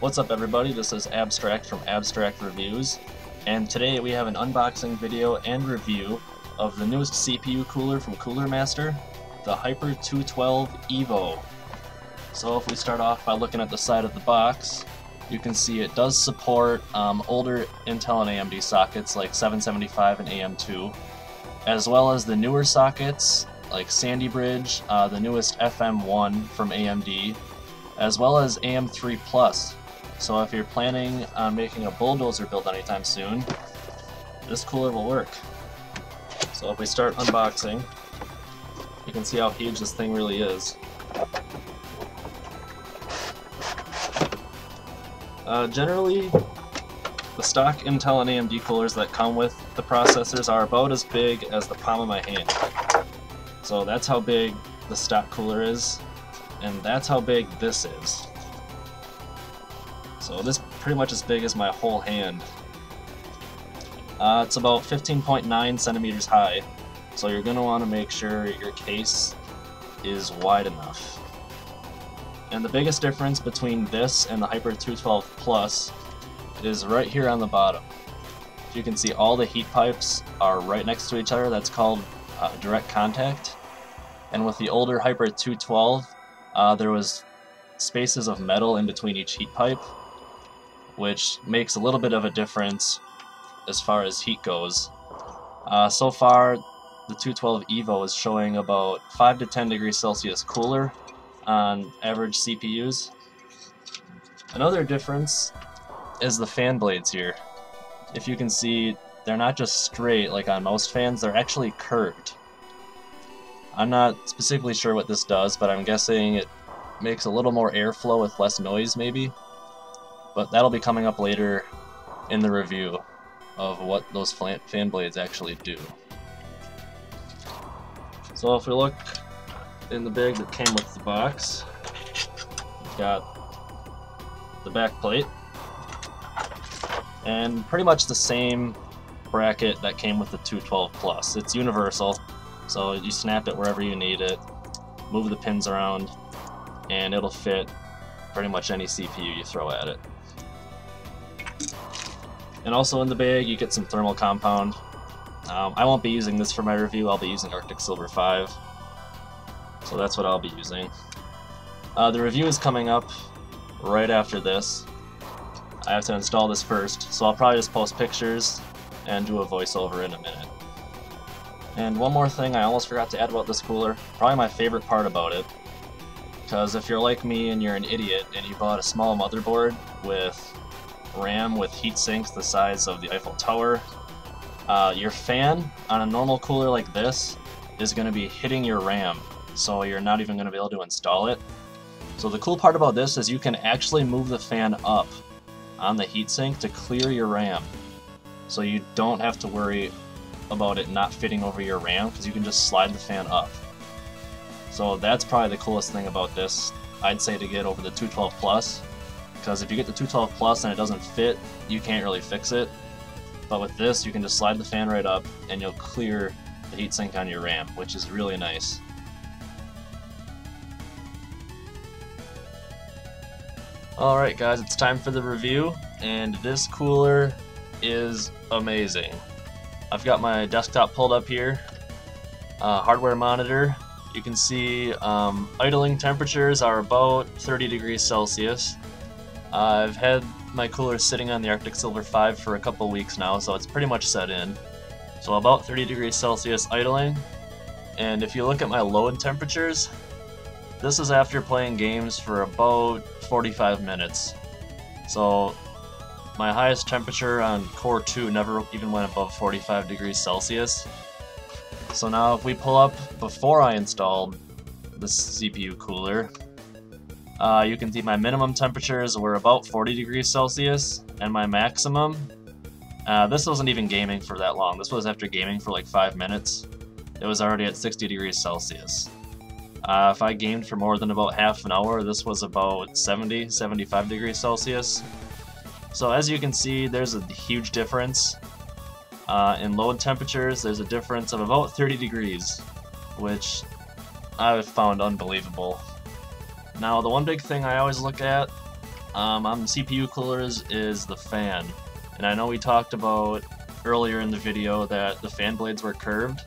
What's up everybody, this is Abstract from Abstract Reviews, and today we have an unboxing video and review of the newest CPU cooler from Cooler Master, the Hyper 212 Evo. So if we start off by looking at the side of the box, you can see it does support older Intel and AMD sockets like 775 and AM2, as well as the newer sockets like Sandy Bridge, the newest FM1 from AMD, as well as AM3 Plus. So if you're planning on making a bulldozer build anytime soon, this cooler will work. So if we start unboxing, you can see how huge this thing really is. Generally, the stock Intel and AMD coolers that come with the processors are about as big as the palm of my hand. So that's how big the stock cooler is, and that's how big this is. So this is pretty much as big as my whole hand. It's about 15.9 centimeters high, so you're going to want to make sure your case is wide enough. And the biggest difference between this and the Hyper 212 Plus is right here on the bottom. You can see all the heat pipes are right next to each other. That's called direct contact. And with the older Hyper 212, there was spaces of metal in between each heat pipe, which makes a little bit of a difference as far as heat goes. So far, the 212 Evo is showing about 5 to 10 degrees Celsius cooler on average CPUs. Another difference is the fan blades here. If you can see, they're not just straight like on most fans, they're actually curved. I'm not specifically sure what this does, but I'm guessing it makes a little more airflow with less noise maybe. But that'll be coming up later in the review of what those fan blades actually do. So if we look in the bag that came with the box, we've got the back plate, and pretty much the same bracket that came with the 212 Plus. It's universal, so you snap it wherever you need it, move the pins around, and it'll fit pretty much any CPU you throw at it. And also in the bag you get some thermal compound. I won't be using this for my review, I'll be using Arctic Silver 5. So that's what I'll be using. The review is coming up right after this. I have to install this first, so I'll probably just post pictures and do a voiceover in a minute. And one more thing I almost forgot to add about this cooler, probably my favorite part about it, because if you're like me and you're an idiot and you bought a small motherboard with RAM with heat sinks the size of the Eiffel Tower, your fan on a normal cooler like this is going to be hitting your RAM, so you're not even going to be able to install it. So the cool part about this is you can actually move the fan up on the heatsink to clear your RAM, so you don't have to worry about it not fitting over your RAM, because you can just slide the fan up. So that's probably the coolest thing about this, I'd say, to get over the 212 Plus, because if you get the 212 Plus and it doesn't fit, you can't really fix it. But with this, you can just slide the fan right up and you'll clear the heatsink on your RAM, which is really nice. Alright guys, it's time for the review, and this cooler is amazing. I've got my desktop pulled up here, hardware monitor. You can see idling temperatures are about 30 degrees Celsius. I've had my cooler sitting on the Arctic Silver 5 for a couple weeks now, so it's pretty much set in. So about 30 degrees Celsius idling, and if you look at my load temperatures, this is after playing games for about 45 minutes. So my highest temperature on Core 2 never even went above 45 degrees Celsius. So now if we pull up before I installed the CPU cooler, you can see my minimum temperatures were about 40 degrees Celsius, and my maximum, this wasn't even gaming for that long, this was after gaming for like 5 minutes, it was already at 60 degrees Celsius. If I gamed for more than about half an hour, this was about 75 degrees Celsius. So as you can see, there's a huge difference. In load temperatures, there's a difference of about 30 degrees, which I've found unbelievable. Now, the one big thing I always look at on the CPU coolers is the fan. And I know we talked about earlier in the video that the fan blades were curved,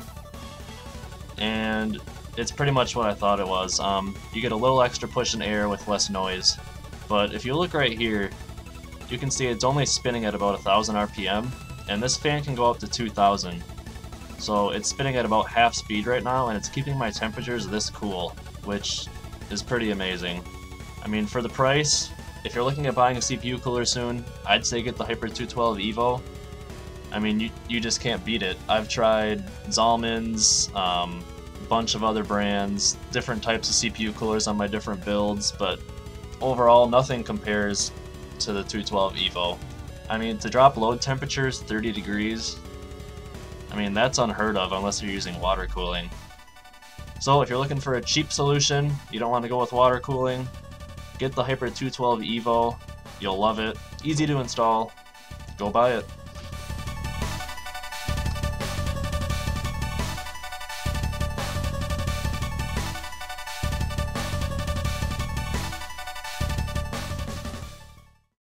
and it's pretty much what I thought it was. You get a little extra push in air with less noise, but if you look right here, you can see it's only spinning at about 1000 RPM, and this fan can go up to 2000. So it's spinning at about half speed right now, and it's keeping my temperatures this cool, which is pretty amazing. I mean, for the price, if you're looking at buying a CPU cooler soon, I'd say get the Hyper 212 Evo. I mean, you just can't beat it. I've tried Zalman's, a bunch of other brands, different types of CPU coolers on my different builds, but overall, nothing compares to the 212 Evo. I mean, to drop load temperatures 30 degrees, I mean, that's unheard of unless you're using water cooling. So if you're looking for a cheap solution, you don't want to go with water cooling, get the Hyper 212 Evo. You'll love it. Easy to install. Go buy it.